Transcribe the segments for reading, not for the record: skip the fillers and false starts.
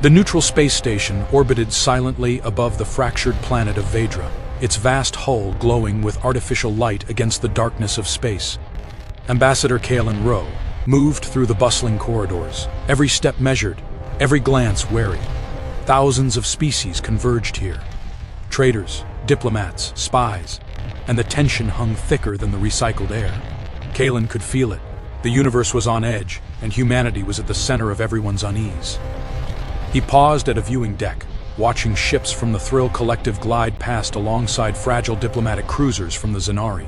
The neutral space station orbited silently above the fractured planet of Vedra, its vast hull glowing with artificial light against the darkness of space. Ambassador Kalen Rowe moved through the bustling corridors, every step measured, every glance wary. Thousands of species converged here. Traders, diplomats, spies, and the tension hung thicker than the recycled air. Kalen could feel it. The universe was on edge, and humanity was at the center of everyone's unease. He paused at a viewing deck, watching ships from the Thrill Collective glide past alongside fragile diplomatic cruisers from the Zenari.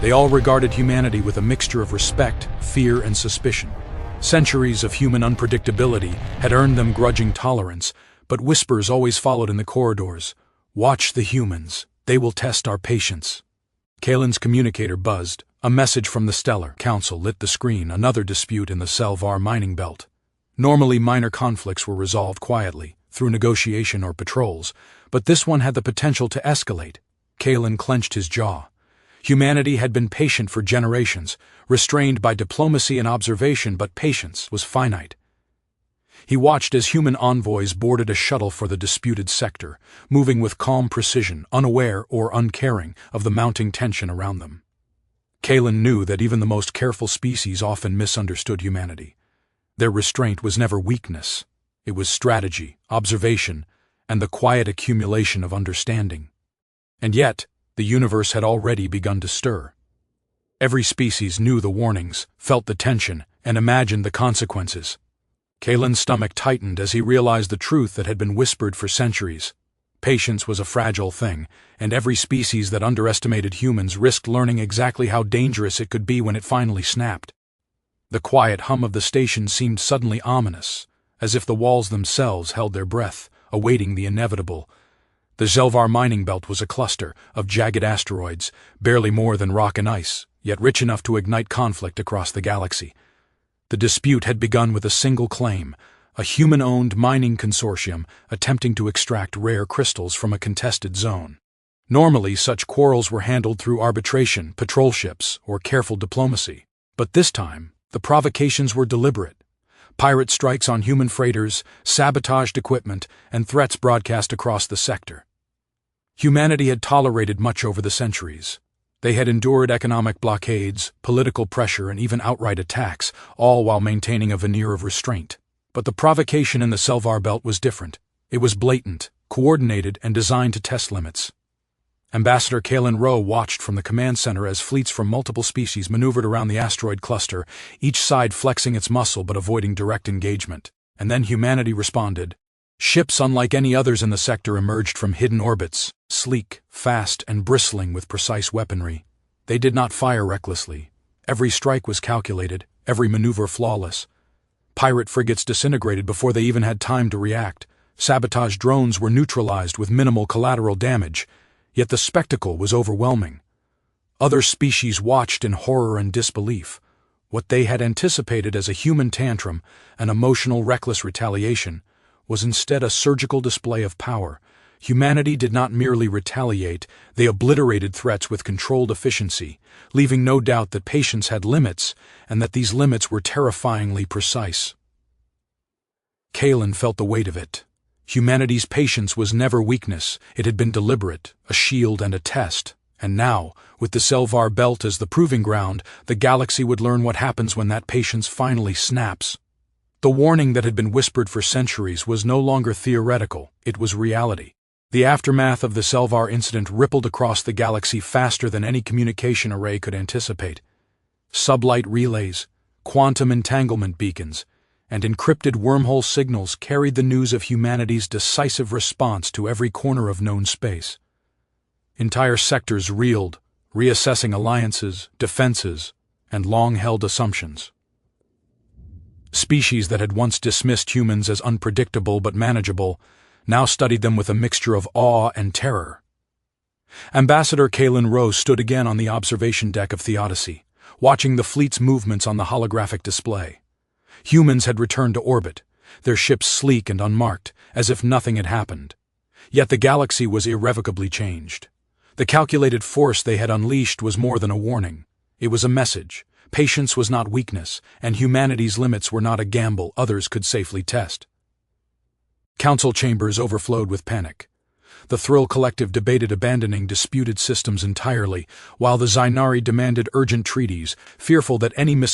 They all regarded humanity with a mixture of respect, fear, and suspicion. Centuries of human unpredictability had earned them grudging tolerance, but whispers always followed in the corridors. "Watch the humans. They will test our patience." Kalen's communicator buzzed. A message from the Stellar Council lit the screen. Another dispute in the Selvar mining belt. Normally, minor conflicts were resolved quietly, through negotiation or patrols, but this one had the potential to escalate. Kalen clenched his jaw. Humanity had been patient for generations, restrained by diplomacy and observation, but patience was finite. He watched as human envoys boarded a shuttle for the disputed sector, moving with calm precision, unaware or uncaring of the mounting tension around them. Kalen knew that even the most careful species often misunderstood humanity. Their restraint was never weakness. It was strategy, observation, and the quiet accumulation of understanding. And yet, the universe had already begun to stir. Every species knew the warnings, felt the tension, and imagined the consequences. Kalen's stomach tightened as he realized the truth that had been whispered for centuries. Patience was a fragile thing, and every species that underestimated humans risked learning exactly how dangerous it could be when it finally snapped. The quiet hum of the station seemed suddenly ominous, as if the walls themselves held their breath, awaiting the inevitable. The Zelvar mining belt was a cluster of jagged asteroids, barely more than rock and ice, yet rich enough to ignite conflict across the galaxy. The dispute had begun with a single claim, a human-owned mining consortium attempting to extract rare crystals from a contested zone. Normally, such quarrels were handled through arbitration, patrol ships, or careful diplomacy. But this time, the provocations were deliberate. Pirate strikes on human freighters, sabotaged equipment, and threats broadcast across the sector. Humanity had tolerated much over the centuries. They had endured economic blockades, political pressure, and even outright attacks, all while maintaining a veneer of restraint. But the provocation in the Selvar belt was different. It was blatant, coordinated, and designed to test limits. Ambassador Kalen Rowe watched from the command center as fleets from multiple species maneuvered around the asteroid cluster, each side flexing its muscle but avoiding direct engagement. And then humanity responded. Ships unlike any others in the sector emerged from hidden orbits, sleek, fast, and bristling with precise weaponry. They did not fire recklessly. Every strike was calculated, every maneuver flawless. Pirate frigates disintegrated before they even had time to react. Sabotage drones were neutralized with minimal collateral damage. Yet the spectacle was overwhelming. Other species watched in horror and disbelief. What they had anticipated as a human tantrum, an emotional, reckless retaliation, was instead a surgical display of power. Humanity did not merely retaliate, they obliterated threats with controlled efficiency, leaving no doubt that patience had limits, and that these limits were terrifyingly precise. Kalen felt the weight of it. Humanity's patience was never weakness, it had been deliberate, a shield and a test. And now, with the Selvar belt as the proving ground, the galaxy would learn what happens when that patience finally snaps. The warning that had been whispered for centuries was no longer theoretical, it was reality. The aftermath of the Selvar incident rippled across the galaxy faster than any communication array could anticipate. Sublight relays, quantum entanglement beacons, and encrypted wormhole signals carried the news of humanity's decisive response to every corner of known space. Entire sectors reeled, reassessing alliances, defenses, and long-held assumptions. Species that had once dismissed humans as unpredictable but manageable now studied them with a mixture of awe and terror. Ambassador Kalen Rowe stood again on the observation deck of Theodicy, watching the fleet's movements on the holographic display. Humans had returned to orbit, their ships sleek and unmarked, as if nothing had happened. Yet the galaxy was irrevocably changed. The calculated force they had unleashed was more than a warning. It was a message. Patience was not weakness, and humanity's limits were not a gamble others could safely test. Council chambers overflowed with panic. The Thrill Collective debated abandoning disputed systems entirely, while the Zainari demanded urgent treaties, fearful that any misunderstanding